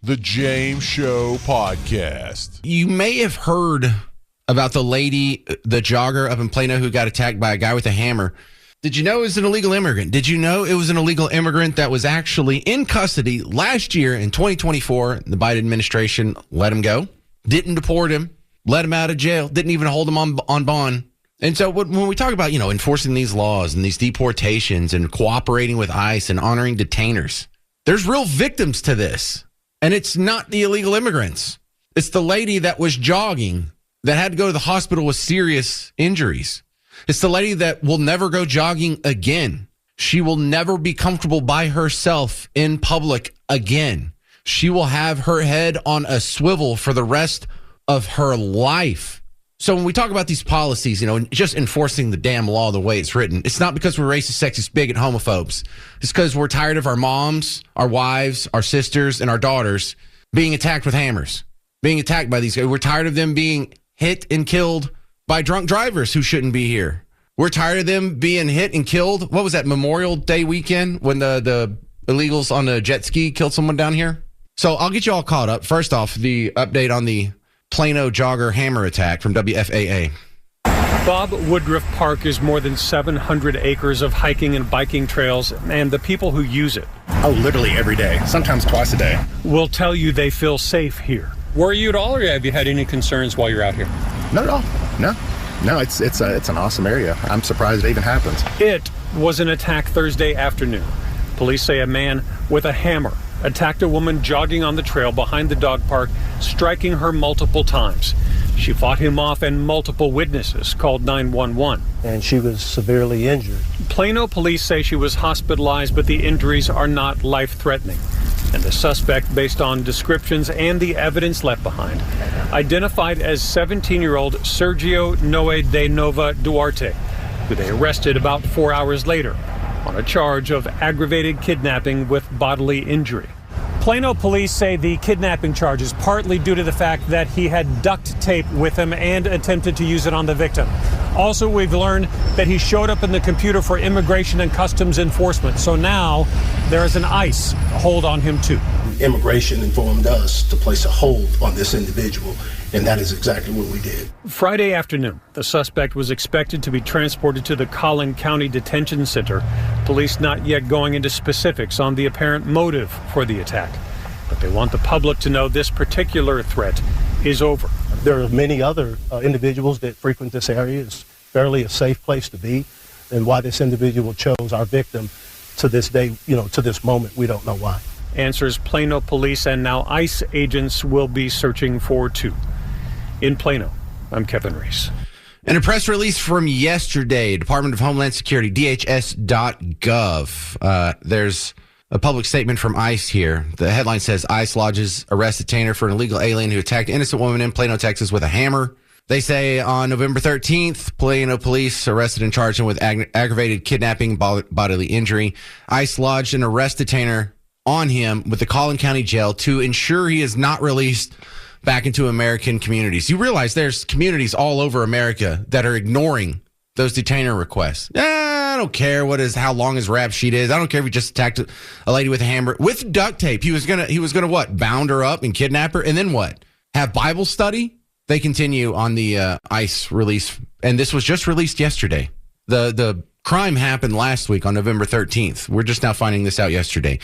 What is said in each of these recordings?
The James Show Podcast. You may have heard about the lady, the jogger up in Plano who got attacked by a guy with a hammer. Did you know it was an illegal immigrant? Did you know it was an illegal immigrant that was actually in custody last year in 2024? The Biden administration let him go, didn't deport him, let him out of jail, didn't even hold him on bond. And so when we talk about, enforcing these laws and these deportations and cooperating with ICE and honoring detainers, there's real victims to this. And it's not the illegal immigrants. It's the lady that was jogging that had to go to the hospital with serious injuries. It's the lady that will never go jogging again. She will never be comfortable by herself in public again. She will have her head on a swivel for the rest of her life. So when we talk about these policies, just enforcing the damn law the way it's written, it's not because we're racist, sexist, bigot, homophobes. It's because we're tired of our moms, our wives, our sisters, and our daughters being attacked with hammers, being attacked by these guys. We're tired of them being hit and killed by drunk drivers who shouldn't be here. We're tired of them being hit and killed. What was that, Memorial Day weekend when the illegals on the jet ski killed someone down here? So I'll get you all caught up. First off, the update on the Plano jogger hammer attack from WFAA. Bob Woodruff Park is more than 700 acres of hiking and biking trails, and the people who use it. Oh, literally every day, sometimes twice a day. Will tell you they feel safe here. Worry you at all, or have you had any concerns while you're out here? Not at all. No, it's an awesome area. I'm surprised it even happens. It was an attack Thursday afternoon. Police say a man with a hammer attacked a woman jogging on the trail behind the dog park, striking her multiple times. She fought him off and multiple witnesses called 911. And she was severely injured. Plano police say she was hospitalized, but the injuries are not life-threatening. And the suspect, based on descriptions and the evidence left behind, identified as 17-year-old Sergio Noe de Nova Duarte, who they arrested about 4 hours later on a charge of aggravated kidnapping with bodily injury. Plano police say the kidnapping charge is partly due to the fact that he had duct tape with him and attempted to use it on the victim. Also, we've learned that he showed up in the computer for Immigration and Customs Enforcement. So now there is an ICE hold on him, too. Immigration informed us to place a hold on this individual, and that is exactly what we did. Friday afternoon, the suspect was expected to be transported to the Collin County Detention Center. Police not yet going into specifics on the apparent motive for the attack, but they want the public to know this particular threat is over. There are many other individuals that frequent this area. It's fairly a safe place to be, and why this individual chose our victim to this day, to this moment, we don't know why. Answers Plano police and now ICE agents will be searching for too. In Plano, I'm Kevin Reese. In a press release from yesterday, Department of Homeland Security, DHS.gov, there's a public statement from ICE here. The headline says, ICE lodges arrest detainer for an illegal alien who attacked an innocent woman in Plano, Texas with a hammer. They say on November 13th, Plano police arrested and charged him with aggravated kidnapping, bodily injury. ICE lodged an arrest detainer on him with the Collin County Jail to ensure he is not released back into American communities. You realize there's communities all over America that are ignoring those detainer requests. I don't care how long his rap sheet is. I don't care if he just attacked a lady with a hammer with duct tape. He was gonna what? Bound her up and kidnap her, and then what? Have Bible study? They continue on the ICE release, and this was just released yesterday. The crime happened last week on November 13th. We're just now finding this out yesterday.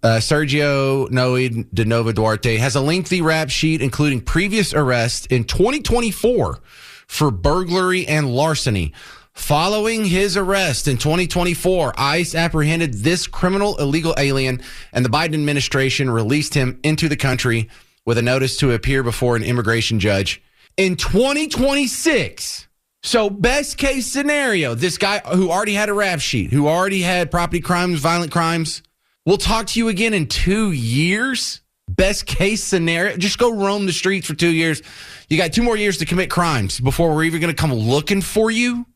Sergio Noe de Nova Duarte has a lengthy rap sheet, including previous arrests in 2024 for burglary and larceny. Following his arrest in 2024, ICE apprehended this criminal illegal alien, and the Biden administration released him into the country with a notice to appear before an immigration judge in 2026. So best case scenario, this guy who already had a rap sheet, who already had property crimes, violent crimes, we'll talk to you again in 2 years. Best case scenario, just go roam the streets for 2 years. You got 2 more years to commit crimes before we're even going to come looking for you.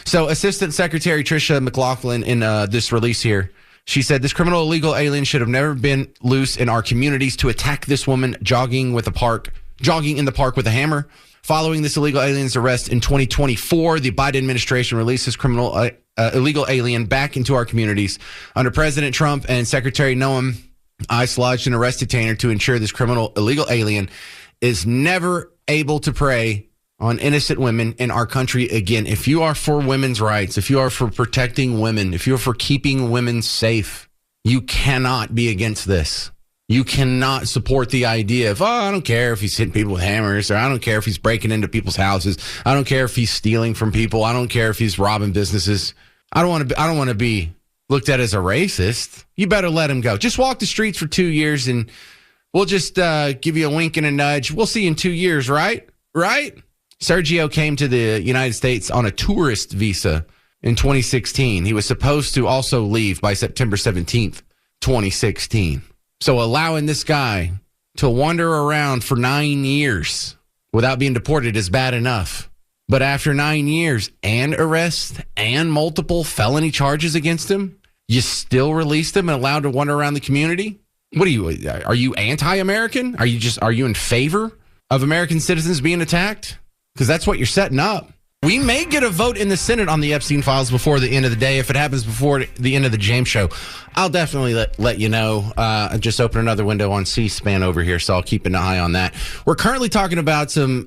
So Assistant Secretary Tricia McLaughlin in this release here, she said this criminal illegal alien should have never been loose in our communities to attack this woman jogging in the park with a hammer. Following this illegal alien's arrest in 2024, the Biden administration released this criminal illegal alien back into our communities. Under President Trump and Secretary Noam ICE lodged an arrest detainer to ensure this criminal illegal alien is never able to prey on innocent women in our country again. If you are for women's rights, if you are for protecting women, if you're for keeping women safe, you cannot be against this. You cannot support the idea of, I don't care if he's hitting people with hammers, or I don't care if he's breaking into people's houses. I don't care if he's stealing from people. I don't care if he's robbing businesses. I don't want to be looked at as a racist. You better let him go. Just walk the streets for 2 years and we'll just give you a wink and a nudge. We'll see you in 2 years, right? Right? Sergio came to the United States on a tourist visa in 2016. He was supposed to also leave by September 17th, 2016. So allowing this guy to wander around for 9 years without being deported is bad enough. But after 9 years and arrest and multiple felony charges against him, you still released him and allowed to wander around the community? What are you anti-American? Are you in favor of American citizens being attacked? Because that's what you're setting up. We may get a vote in the Senate on the Epstein files before the end of the day. If it happens before the end of the James show, I'll definitely let you know. I just opened another window on C-SPAN over here, so I'll keep an eye on that. We're currently talking about some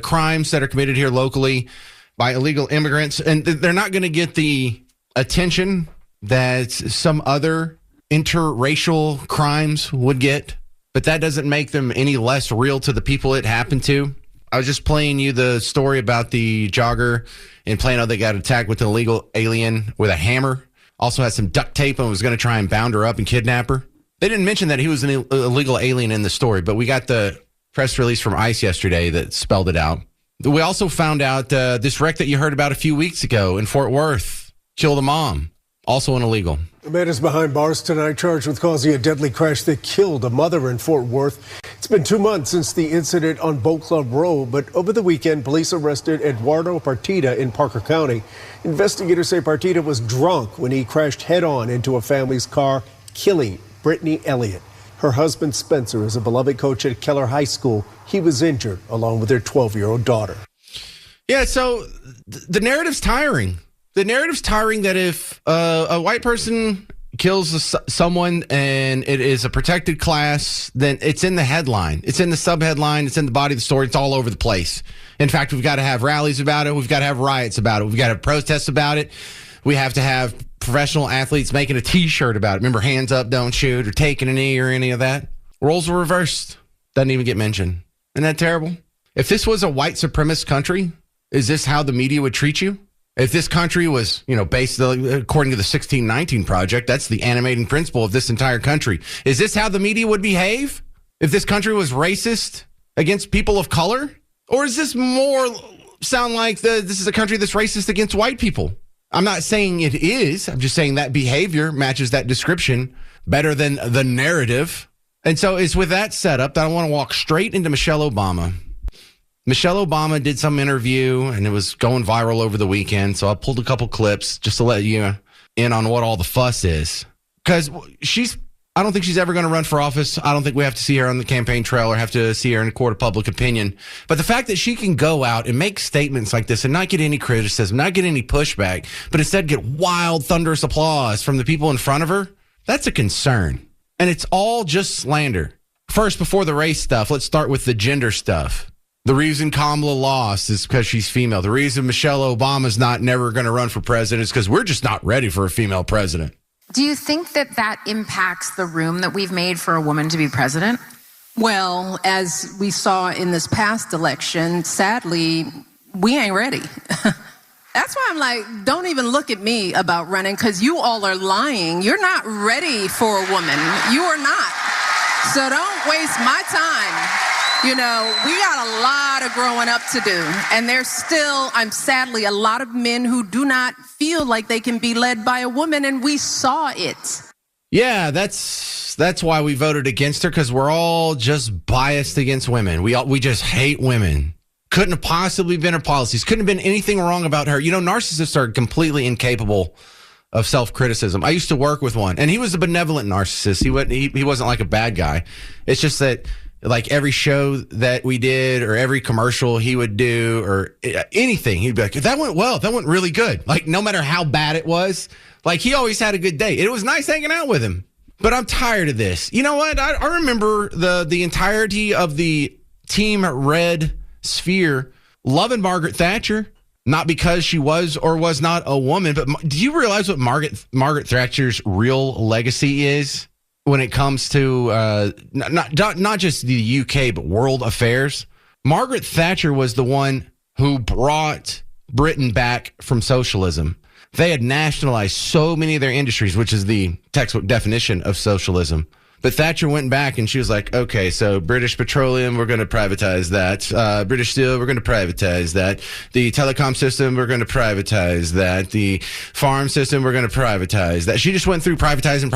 crimes that are committed here locally by illegal immigrants, and they're not going to get the attention that some other interracial crimes would get, but that doesn't make them any less real to the people it happened to. I was just playing you the story about the jogger in Plano that got attacked with an illegal alien with a hammer. Also had some duct tape and was going to try and bound her up and kidnap her. They didn't mention that he was an illegal alien in the story, but we got the press release from ICE yesterday that spelled it out. We also found out this wreck that you heard about a few weeks ago in Fort Worth killed a mom, also an illegal. A man is behind bars tonight, charged with causing a deadly crash that killed a mother in Fort Worth. It's been 2 months since the incident on Boat Club Road, but over the weekend, police arrested Eduardo Partida in Parker County. Investigators say Partida was drunk when he crashed head-on into a family's car, killing Brittany Elliott. Her husband, Spencer, is a beloved coach at Keller High School. He was injured, along with their 12-year-old daughter. Yeah, so the narrative's tiring. The narrative's tiring that if a white person kills someone and it is a protected class, then it's in the headline. It's in the subheadline. It's in the body of the story. It's all over the place. In fact, we've got to have rallies about it. We've got to have riots about it. We've got to have protests about it. We have to have professional athletes making a T-shirt about it. Remember, hands up, don't shoot, or taking a knee, or any of that. Roles were reversed. Doesn't even get mentioned. Isn't that terrible? If this was a white supremacist country, is this how the media would treat you? If this country was, based according to the 1619 Project, that's the animating principle of this entire country. Is this how the media would behave? If this country was racist against people of color? Or is this more sound like this is a country that's racist against white people? I'm not saying it is. I'm just saying that behavior matches that description better than the narrative. And so it's with that setup that I want to walk straight into Michelle Obama. Michelle Obama did some interview, and it was going viral over the weekend, so I pulled a couple clips just to let you in on what all the fuss is. Because I don't think she's ever going to run for office. I don't think we have to see her on the campaign trail or have to see her in a court of public opinion. But the fact that she can go out and make statements like this and not get any criticism, not get any pushback, but instead get wild, thunderous applause from the people in front of her, that's a concern. And it's all just slander. First, before the race stuff, let's start with the gender stuff. The reason Kamala lost is because she's female. The reason Michelle Obama's never going to run for president is because we're just not ready for a female president. Do you think that impacts the room that we've made for a woman to be president? Well, as we saw in this past election, sadly, we ain't ready. That's why I'm like, don't even look at me about running, because you all are lying. You're not ready for a woman. You are not. So don't waste my time. We got a lot of growing up to do. And there's still, sadly, a lot of men who do not feel like they can be led by a woman, and we saw it. Yeah, that's why we voted against her, because we're all just biased against women. We just hate women. Couldn't have possibly been her policies. Couldn't have been anything wrong about her. Narcissists are completely incapable of self-criticism. I used to work with one, and he was a benevolent narcissist. He wasn't like a bad guy. It's just that, like, every show that we did or every commercial he would do or anything, he'd be like, that went well. That went really good. Like, no matter how bad it was, like, he always had a good day. It was nice hanging out with him. but I'm tired of this. You know what? I remember the entirety of the Team Red sphere loving Margaret Thatcher, not because she was or was not a woman, but do you realize what Margaret Thatcher's real legacy is when it comes to not just the UK, but world affairs? Margaret Thatcher was the one who brought Britain back from socialism. They had nationalized so many of their industries, which is the textbook definition of socialism. But Thatcher went back and she was like, okay, so British Petroleum, we're going to privatize that. British Steel, we're going to privatize that. The telecom system, we're going to privatize that. The farm system, we're going to privatize that. She just went through privatizing.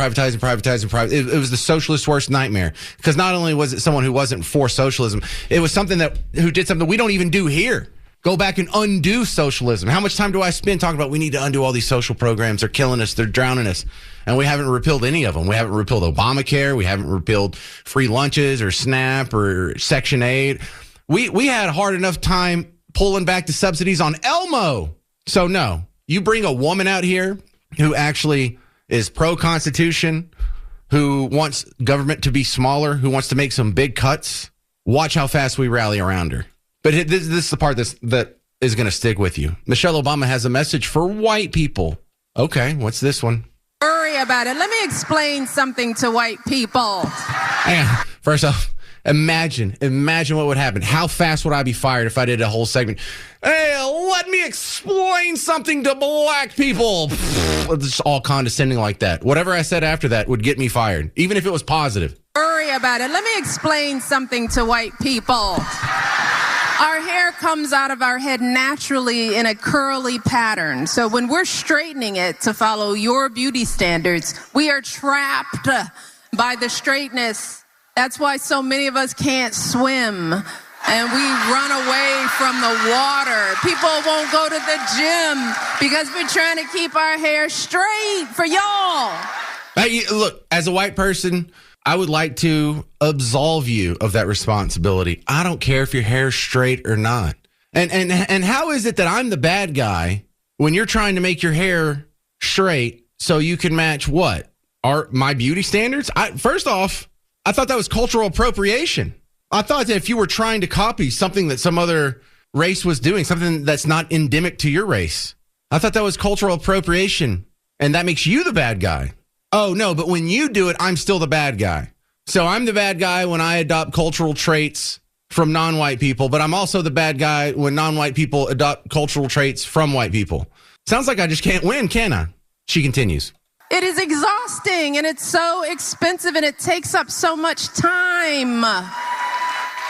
It was the socialist's worst nightmare. Because not only was it someone who wasn't for socialism, it was something who did something we don't even do here. Go back and undo socialism. How much time do I spend talking about we need to undo all these social programs? They're killing us. They're drowning us. And we haven't repealed any of them. We haven't repealed Obamacare. We haven't repealed free lunches or SNAP or Section 8. We had a hard enough time pulling back the subsidies on Elmo. So no, you bring a woman out here who actually is pro-Constitution, who wants government to be smaller, who wants to make some big cuts. Watch how fast we rally around her. But this is the part that is going to stick with you. Michelle Obama has a message for white people. Okay, what's this one? Worry about it. Let me explain something to white people. Hang on. First off, imagine what would happen. How fast would I be fired if I did a whole segment? Hey, let me explain something to black people. It's all condescending like that. Whatever I said after that would get me fired, even if it was positive. Worry about it. Let me explain something to white people. Our hair comes out of our head naturally in a curly pattern. So when we're straightening it to follow your beauty standards, we are trapped by the straightness. That's why so many of us can't swim and we run away from the water. People won't go to the gym because we're trying to keep our hair straight for y'all. Hey, look, as a white person, I would like to absolve you of that responsibility. I don't care if your hair's straight or not. And how is it that I'm the bad guy when you're trying to make your hair straight so you can match what? My beauty standards? First off, I thought that was cultural appropriation. I thought that if you were trying to copy something that some other race was doing, something that's not endemic to your race, I thought that was cultural appropriation, and that makes you the bad guy. Oh, no, but when you do it, I'm still the bad guy. So I'm the bad guy when I adopt cultural traits from non-white people, but I'm also the bad guy when non-white people adopt cultural traits from white people. Sounds like I just can't win, can I? She continues. It is exhausting, and it's so expensive, and it takes up so much time.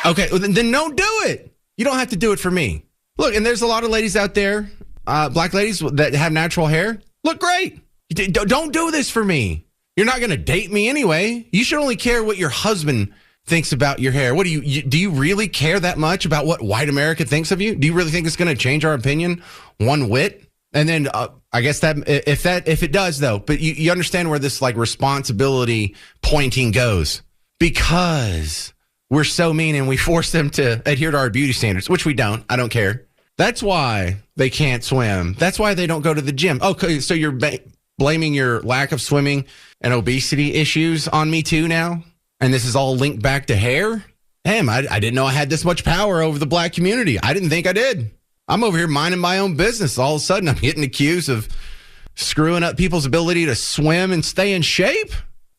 Okay, well, then don't do it. You don't have to do it for me. Look, and there's a lot of ladies out there, black ladies that have natural hair. Look great. Don't do this for me. You're not going to date me anyway. You should only care what your husband thinks about your hair. What do you really care that much about what white America thinks of you? Do you really think it's going to change our opinion one whit? And then I guess that if it does though, but you understand where this like responsibility pointing goes, because we're so mean and we force them to adhere to our beauty standards, which we don't. I don't care. That's why they can't swim. That's why they don't go to the gym. Okay, so you're blaming your lack of swimming and obesity issues on me too now? And this is all linked back to hair? Damn, I didn't know I had this much power over the black community. I didn't think I did. I'm over here minding my own business. All of a sudden, I'm getting accused of screwing up people's ability to swim and stay in shape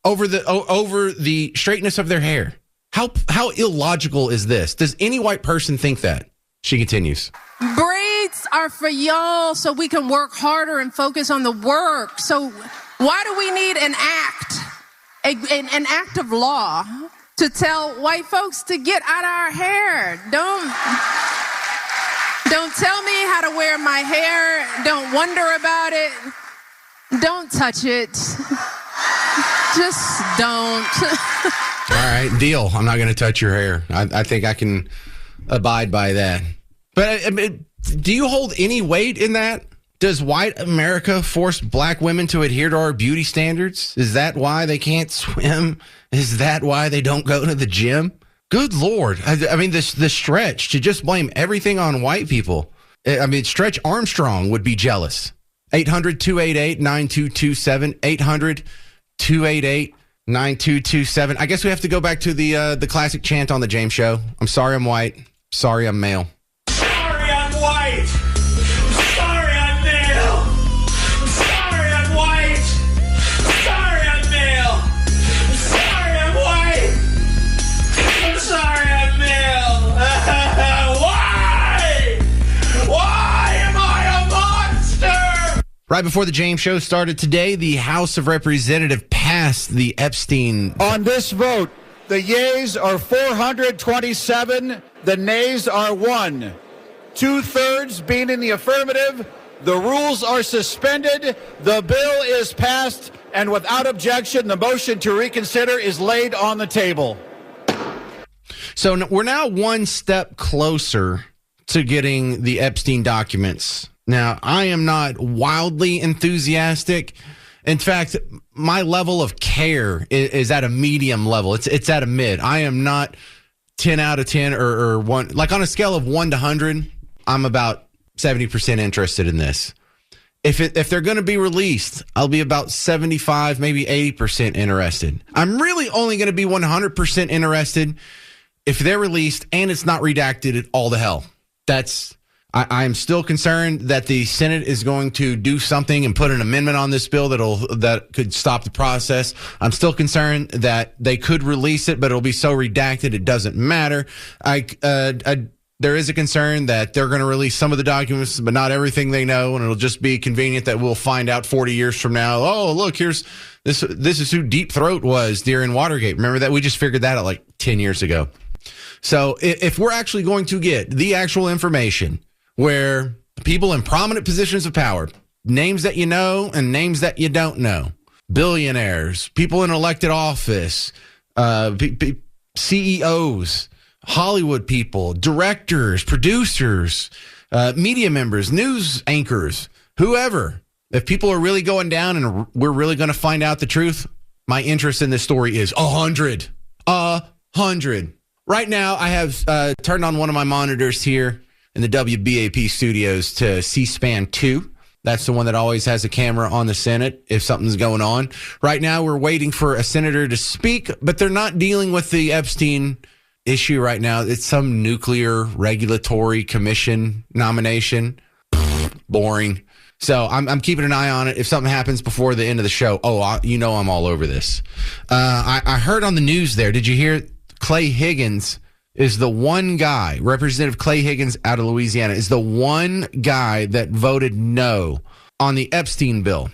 over the straightness of their hair. How illogical is this? Does any white person think that? She continues. Braids are for y'all so we can work harder and focus on the work. So why do we need an act, an act of law to tell white folks to get out of our hair? Don't tell me how to wear my hair. Don't wonder about it. Don't touch it. Just don't. All right, deal. I'm not going to touch your hair. I think I can abide by that. But do you hold any weight in that? Does white America force black women to adhere to our beauty standards? Is that why they can't swim? Is that why they don't go to the gym? Good Lord. I mean, the stretch to just blame everything on white people. I mean, Stretch Armstrong would be jealous. 800-288-9227. 800-288-9227. 9227. I guess we have to go back to the classic chant on the James Show. I'm sorry I'm white. Sorry I'm male. Sorry I'm white. Sorry I'm male. Sorry I'm white. Sorry I'm male. Sorry I'm white. I'm sorry I'm male. Why? Why am I a monster? Right before the James Show started today, the House of Representatives passed the Epstein. On this vote, the yeas are 427, the nays are 1. 2/3 being in the affirmative, the rules are suspended, the bill is passed, and without objection, the motion to reconsider is laid on the table. So we're now one step closer to getting the Epstein documents. Now, I am not wildly enthusiastic. In fact, my level of care is at a medium level. It's at a mid. I am not 10 out of 10 or 1. Like on a scale of 1 to 100, I'm about 70% interested in this. If they're going to be released, I'll be about 75, maybe 80% interested. I'm really only going to be 100% interested if they're released and it's not redacted at all to hell. I'm still concerned that the Senate is going to do something and put an amendment on this bill that could stop the process. I'm still concerned that they could release it, but it'll be so redacted it doesn't matter. There is a concern that they're going to release some of the documents, but not everything they know, and it'll just be convenient that we'll find out 40 years from now. Oh, look, here's this. This is who Deep Throat was during Watergate. Remember that? We just figured that out like 10 years ago. So if we're actually going to get the actual information where people in prominent positions of power, names that you know and names that you don't know, billionaires, people in elected office, CEOs, Hollywood people, directors, producers, media members, news anchors, whoever, if people are really going down and we're really going to find out the truth, my interest in this story is 100. 100. Right now, I have turned on one of my monitors here in the WBAP studios to C-SPAN 2. That's the one that always has a camera on the Senate if something's going on. Right now, we're waiting for a senator to speak, but they're not dealing with the Epstein issue right now. It's some nuclear regulatory commission nomination. Boring. So I'm keeping an eye on it. If something happens before the end of the show, I'm all over this. I heard on the news there, did you hear Clay Higgins is the one guy, Representative Clay Higgins out of Louisiana, is the one guy that voted no on the Epstein bill.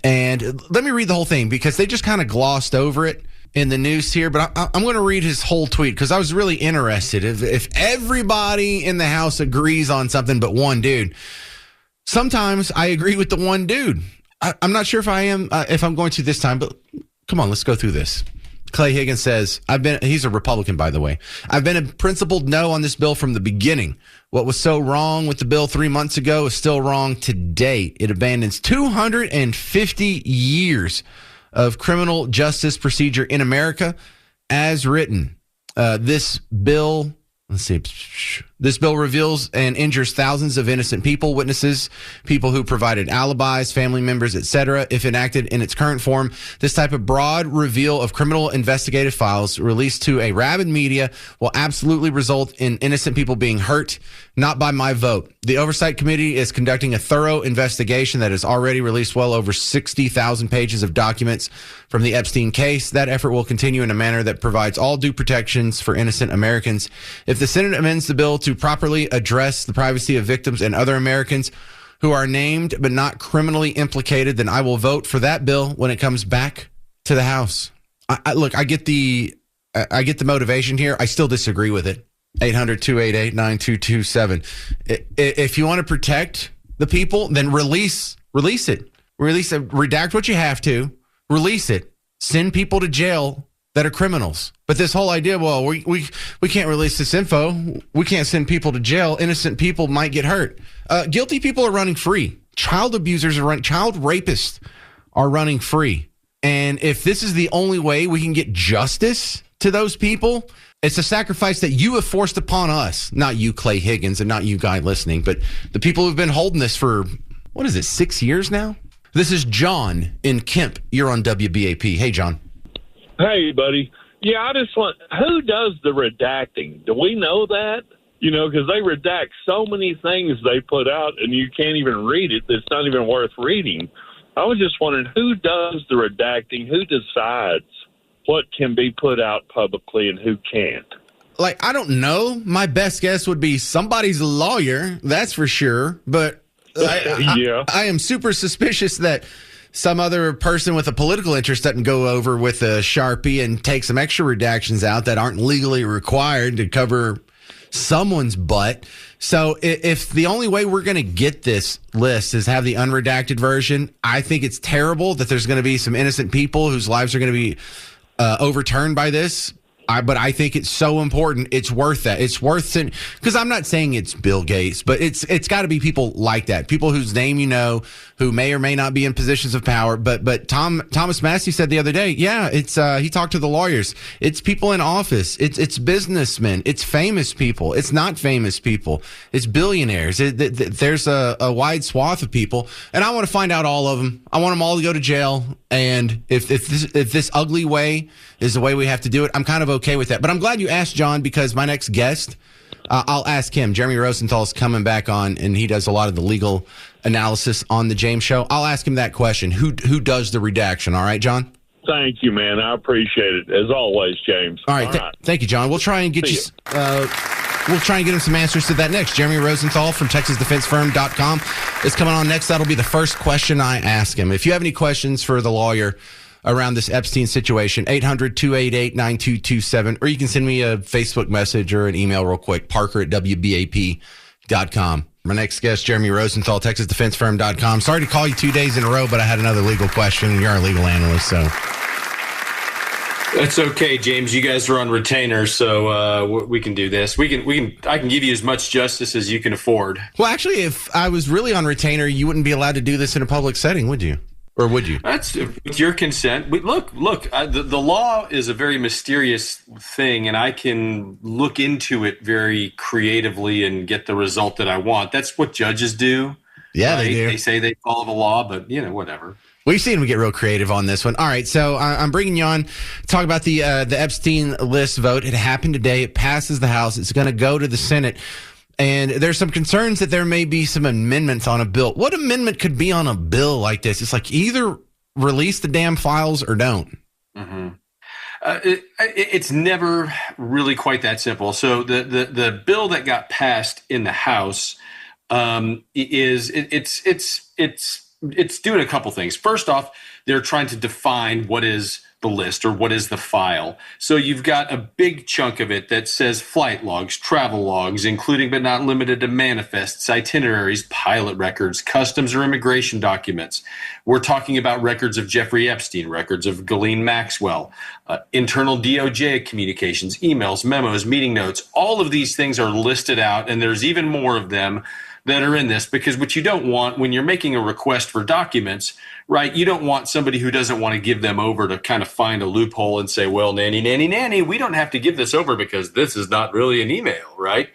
And let me read the whole thing because they just kind of glossed over it in the news here. But I'm going to read his whole tweet because I was really interested. If everybody in the House agrees on something but one dude, sometimes I agree with the one dude. I'm not sure if I am, if I'm going to this time, but come on, let's go through this. Clay Higgins says, he's a Republican, by the way. I've been a principled no on this bill from the beginning. What was so wrong with the bill 3 months ago is still wrong today. It abandons 250 years of criminal justice procedure in America as written. This bill reveals and injures thousands of innocent people, witnesses, people who provided alibis, family members, etc. If enacted in its current form, this type of broad reveal of criminal investigative files released to a rabid media will absolutely result in innocent people being hurt, not by my vote. The Oversight Committee is conducting a thorough investigation that has already released well over 60,000 pages of documents from the Epstein case. That effort will continue in a manner that provides all due protections for innocent Americans. If the Senate amends the bill to properly address the privacy of victims and other Americans who are named but not criminally implicated, then I will vote for that bill when it comes back to the House. I get the motivation here. I still disagree with it. 800-288-9227. If you want to protect the people, then release it. Release it. Redact what you have to. Release it. Send people to jail that are criminals. But this whole idea, well, we can't release this info. We can't send people to jail. Innocent people might get hurt. Guilty people are running free. Child abusers child rapists are running free. And if this is the only way we can get justice to those people, it's a sacrifice that you have forced upon us. Not you, Clay Higgins, and not you, guy listening, but the people who've been holding this for, 6 years now? This is John in Kemp. You're on WBAP. Hey, John. Hey, buddy. Yeah, I just want, who does the redacting? Do we know that? Because they redact so many things they put out, and you can't even read it. It's not even worth reading. I was just wondering, who does the redacting? Who decides what can be put out publicly and who can't? I don't know. My best guess would be somebody's lawyer, that's for sure. But I am super suspicious that some other person with a political interest doesn't go over with a Sharpie and take some extra redactions out that aren't legally required to cover someone's butt. So if the only way we're going to get this list is have the unredacted version, I think it's terrible that there's going to be some innocent people whose lives are going to be overturned by this. But I think it's so important. It's worth that. It's worth it, because I'm not saying it's Bill Gates, but it's got to be people like that, people whose name who may or may not be in positions of power. But Thomas Massey said the other day, it's he talked to the lawyers. It's people in office. It's businessmen. It's famous people. It's not famous people. It's billionaires. There's a wide swath of people, and I want to find out all of them. I want them all to go to jail. And if this ugly way is the way we have to do it, I'm kind of okay with that. But I'm glad you asked, John, because my next guest, I'll ask him. Jeremy Rosenthal is coming back on, and he does a lot of the legal analysis on the James Show. I'll ask him that question. Who does the redaction? All right, John? Thank you, man. I appreciate it, as always, James. All right. Thank you, John. We'll try and get we'll try and get him some answers to that next. Jeremy Rosenthal from TexasDefenseFirm.com is coming on next. That'll be the first question I ask him. If you have any questions for the lawyer around this Epstein situation, 800-288-9227, or you can send me a Facebook message or an email real quick, parker@wbap.com. My next guest, Jeremy Rosenthal, TexasDefenseFirm.com. Sorry to call you 2 days in a row, but I had another legal question, and you're our legal analyst, so... That's okay, James. You guys are on retainer, so we can do this. I can give you as much justice as you can afford. Well, actually, if I was really on retainer, you wouldn't be allowed to do this in a public setting, would you? Or would you? That's with your consent. Look. The law is a very mysterious thing, and I can look into it very creatively and get the result that I want. That's what judges do. Yeah, right? They do. They say they follow the law, but whatever. We've seen him get real creative on this one. All right, so I'm bringing you on to talk about the Epstein list vote. It happened today. It passes the House. It's going to go to the Senate. And there's some concerns that there may be some amendments on a bill. What amendment could be on a bill like this? It's like either release the damn files or don't. Mm-hmm. It's never really quite that simple. So the bill that got passed in the House it's doing a couple things. First off, they're trying to define what is the list or what is the file. So you've got a big chunk of it that says flight logs, travel logs, including but not limited to manifests, itineraries, pilot records, customs or immigration documents. We're talking about records of Jeffrey Epstein, records of Ghislaine Maxwell, internal DOJ communications, emails, memos, meeting notes. All of these things are listed out, and there's even more of them that are in this, because what you don't want when you're making a request for documents, right, you don't want somebody who doesn't want to give them over to kind of find a loophole and say, well, nanny, we don't have to give this over because this is not really an email, right?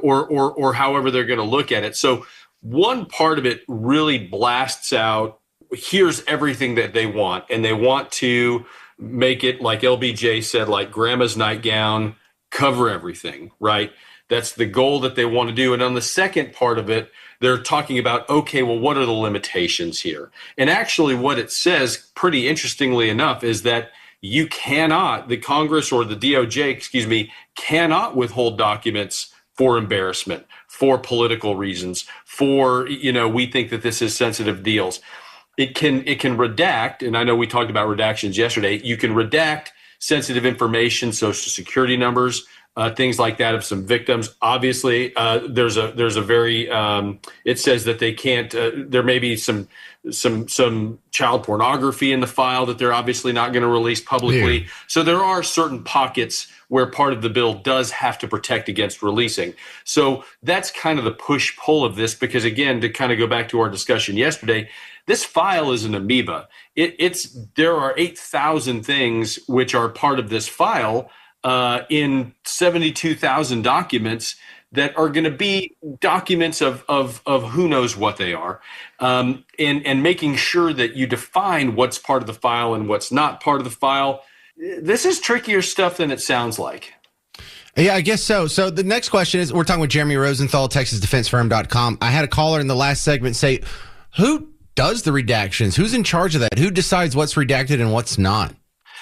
Or however they're going to look at it. So one part of it really blasts out, here's everything that they want, and they want to make it, like LBJ said, like grandma's nightgown, cover everything, right? That's the goal that they want to do. And on the second part of it, they're talking about, okay, well, what are the limitations here? And actually what it says, pretty interestingly enough, is that you cannot, the Congress or the DOJ, cannot withhold documents for embarrassment, for political reasons, for, we think that this is sensitive deals. It can redact, and I know we talked about redactions yesterday, you can redact sensitive information, social security numbers, things like that of some victims. Obviously, there's a very it says that they can't. There may be some child pornography in the file that they're obviously not going to release publicly. Yeah. So there are certain pockets where part of the bill does have to protect against releasing. So that's kind of the push-pull of this, because again, to kind of go back to our discussion yesterday, this file is an amoeba. There are 8,000 things which are part of this file. In 72,000 documents that are going to be documents of who knows what they are, and making sure that you define what's part of the file and what's not part of the file. This is trickier stuff than it sounds like. Yeah, I guess so. So the next question is, we're talking with Jeremy Rosenthal, TexasDefenseFirm.com. I had a caller in the last segment say, who does the redactions? Who's in charge of that? Who decides what's redacted and what's not?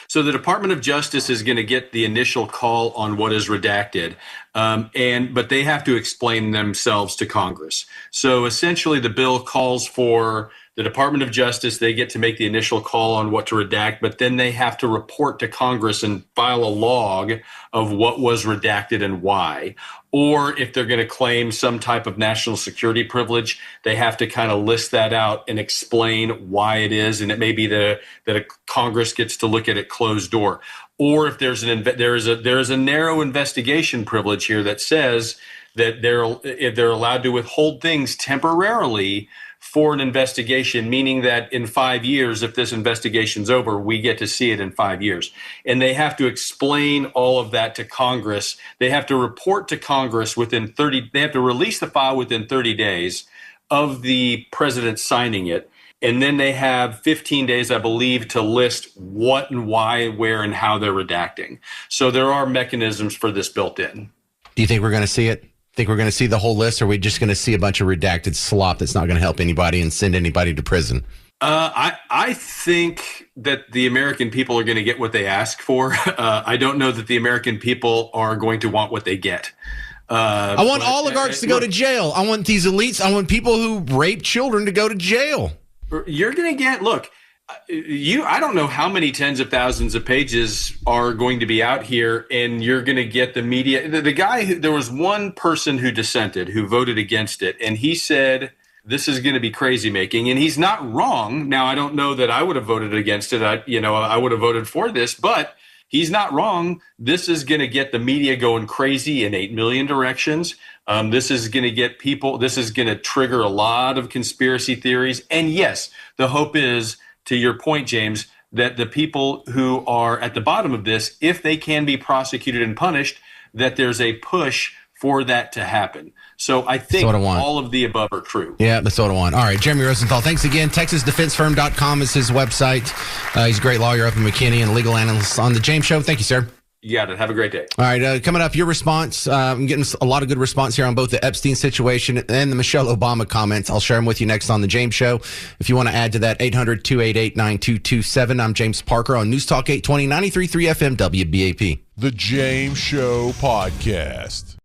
So the Department of Justice is going to get the initial call on what is redacted, but they have to explain themselves to Congress. So essentially the bill calls for the Department of Justice. They get to make the initial call on what to redact, but then they have to report to Congress and file a log of what was redacted and why. Or if they're going to claim some type of national security privilege, they have to kind of list that out and explain why it is. And it may be that a Congress gets to look at it closed door. Or if there is a narrow investigation privilege here that says that they're allowed to withhold things temporarily for an investigation, meaning that in 5 years, if this investigation's over, we get to see it in 5 years. And they have to explain all of that to Congress. They have to report to Congress they have to release the file within 30 days of the president signing it. And then they have 15 days, I believe, to list what and why, where, and how they're redacting. So there are mechanisms for this built in. Do you think we're going to see it? Think we're going to see the whole list, or are we just going to see a bunch of redacted slop that's not going to help anybody and send anybody to prison? I think that the American people are going to get what they ask for. I don't know that the American people are going to want what they get. I want oligarchs to go to jail. I want these elites. I want people who rape children to go to jail. You're going to get, look, I don't know how many tens of thousands of pages are going to be out here, and you're going to get the media. The guy, there was one person who dissented, who voted against it, and he said, this is going to be crazy making, and he's not wrong. Now, I don't know that I would have voted against it. I would have voted for this, but he's not wrong. This is going to get the media going crazy in 8 million directions. This is going to get people, this is going to trigger a lot of conspiracy theories. And yes, the hope is, to your point, James, that the people who are at the bottom of this, if they can be prosecuted and punished, that there's a push for that to happen. So I think all of the above are true. Yeah, that's what I want. All right, Jeremy Rosenthal, thanks again. TexasDefenseFirm.com is his website. He's a great lawyer up in McKinney and a legal analyst on The James Show. Thank you, sir. You got it. Have a great day. All right, coming up, your response. I'm getting a lot of good response here on both the Epstein situation and the Michelle Obama comments. I'll share them with you next on The James Show. If you want to add to that, 800-288-9227. I'm James Parker on News Talk 820, 93.3 FM WBAP. The James Show Podcast.